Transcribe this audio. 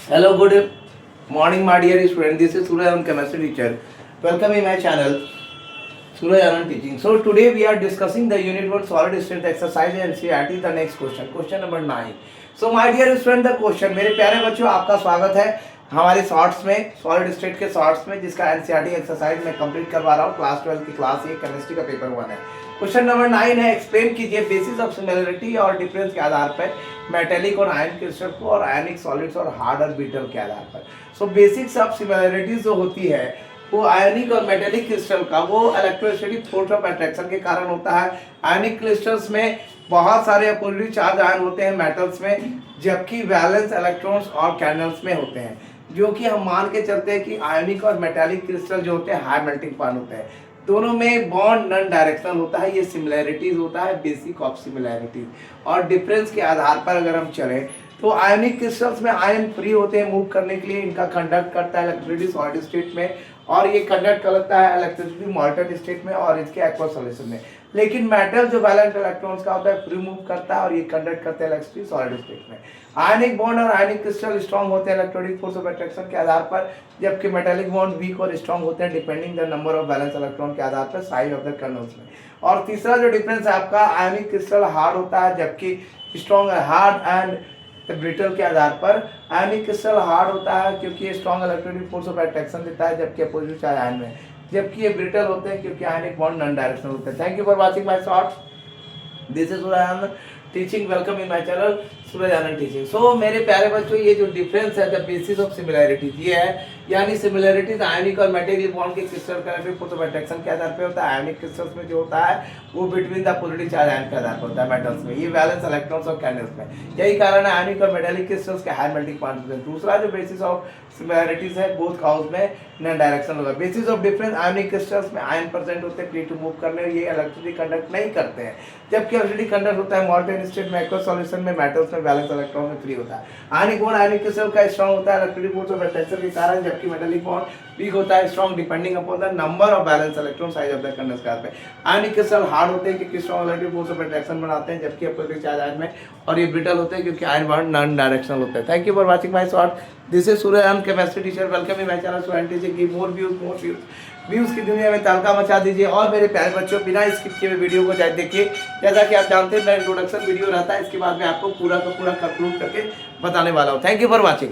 Hello, good morning, my dear student. This is Suraj Anand, chemistry teacher. Welcome in my channel, Suraj Anand Teaching. So today we are discussing the Unit 1 solid state exercise and NCERT. The next question number 9. So my dear student, the question, मेरे प्यारे बच्चों आपका स्वागत है हमारे shorts में, solid state के shorts में, जिसका एनसीईआरटी एक्सरसाइज मैं कंप्लीट करवा रहा हूँ। क्लास 12 की क्लास ये केमिस्ट्री का पेपर 1 है। क्वेश्चन नंबर 9 है, एक्सप्लेन कीजिए बेसिस ऑफ सिमिलरिटी और डिफरेंस के आधार पर मेटेलिक और आयन क्रिस्टल को और आयनिक सॉलिड्स और हार्ड और बीटल के आधार पर। सो बेसिक्स ऑफ सिमिलरिटीज जो होती है वो आयनिक और मेटेलिक क्रिस्टल का वो इलेक्ट्रोस्टैटिक फोर्स ऑफ अट्रैक्शन के कारण होता है। आयनिक क्रिस्टल्स में बहुत सारे अपोजिट चार्ज आयन होते हैं मेटल्स में, जबकि वैलेंस इलेक्ट्रॉन्स और कैंडल्स में होते हैं, जो कि हम मान के चलते हैं कि आयनिक और मेटालिक क्रिस्टल जो होते हैं हाई मेल्टिंग पॉइंट होते हैं। दोनों में बॉन्ड नॉन डायरेक्शनल होता है, ये सिमिलैरिटीज होता है, बेसिक ऑफ सिमिलैरिटीज। और डिफरेंस के आधार पर अगर हम चलें तो आयनिक क्रिस्टल्स में आयन फ्री होते हैं मूव करने के लिए, इनका कंडक्ट करता है इलेक्ट्रिसिटी सॉलिड स्टेट में, और ये कंडक्ट करता है इलेक्ट्रिसिटी मॉल्टेड स्टेट में और इसके एक्वस सॉल्यूशन में। लेकिन मेटल जो वैलेंट इलेक्ट्रॉन्स का होता है फ्री मूव करता है और ये कंडक्ट करते हैं इलेक्ट्रिसिटी सॉलिड स्टेट में। आयनिक बॉन्ड और आयनिक क्रिस्टल स्ट्रॉन्ग होते हैं इलेक्ट्रोनिक फोर्स ऑफ अट्रैक्शन के आधार पर, जबकि मेटालिक बॉन्ड वीक और स्ट्रॉन्ग होते हैं depending the number of valence electron के आधार पर साइज ऑफ द कर्नल्स में। और तीसरा जो डिफरेंस है आपका, आयनिक क्रिस्टल हार्ड होता है जबकि स्ट्रॉन्ग है, हार्ड एंड ब्रिटल के आधार पर। आयनिक क्रिस्टल हार्ड होता है क्योंकि ये strong electronic force of attraction देता है, जबकि अपोजिट चार्ज आयन में, जबकि ये ब्रिटल होते हैं क्योंकि आयनिक बॉन्ड नॉन डायरेक्शनल होते हैं। Thank you for watching my shorts. This is Suraj Anand teaching. Welcome in my channel Suraj Anand teaching. So मेरे प्यारे बच्चों, ये जो डिफरेंस है द बेसिस ऑफ सिमिलैरिटीज ये है, यानी सिमिलैरिटीज आयनिक और मेटेलिक बॉन्ड के crystal electric force of attraction के आधार पर होता है। आयनिक क्रिस्टल्स में जो होता है वो between the positive charge ion के आधार पर होता है मेटल्स में, ये वैलेंस इलेक्ट्रॉन्स और कैंडल्स में। यही कारण है आयनिक और मेटेलिक क्रिस्टल्स के हाई मेल्टिंग पॉइंट होते हैं। दूसरा जो बेसिस ऑफ सिमिलैरिटीज है बोथ काउज में नॉन डायरेक्शनल होगा। Basis of difference, ionic crystals में आयन प्रेजेंट होते हैं फ्री टू मूव करने, ये इलेक्ट्रिसिटी कंडक्ट नहीं करते हैं, जबकि इलेक्ट्रिसिटी कंडक्ट होता है मॉल्टेन स्टेट में, एक्वस सॉल्यूशन में, मेटल्स में वैलेंस इलेक्ट्रॉन में फ्री होता है। आयनिक बॉन्ड आयनिक क्रिस्टल का स्ट्रॉन्ग होता है इलेक्ट्रिक फोर्स ऑफ अट्रैक्शन के कारण, जबकि मेटालिक बॉन्ड वीक होता है strong depending upon the number of valence electron size of the colonel's के आधार पे। आयनिक क्रिस्टल हार्ड होते हैं क्योंकि strong electric force of attraction बनाते हैं, जबकि अपोजिट चार्ज आयन में, और ये ब्रिटल होते हैं क्योंकि आयन बॉन्ड नॉन डायरेक्शनल होते हैं। Thank you for watching my short. This is Suraj Anand, chemistry teacher. Welcome in my channel student teaching की मोर व्यूज की दुनिया में तड़का मचा दीजिए। और मेरे प्यारे बच्चों, बिना स्किप किए हुए वीडियो को देखिए। जैसा कि आप जानते हैं मेरा इंट्रोडक्शन वीडियो रहता है, इसके बाद मैं आपको पूरा का पूरा कंक्लूड करके बताने वाला हूँ। Thank you for watching.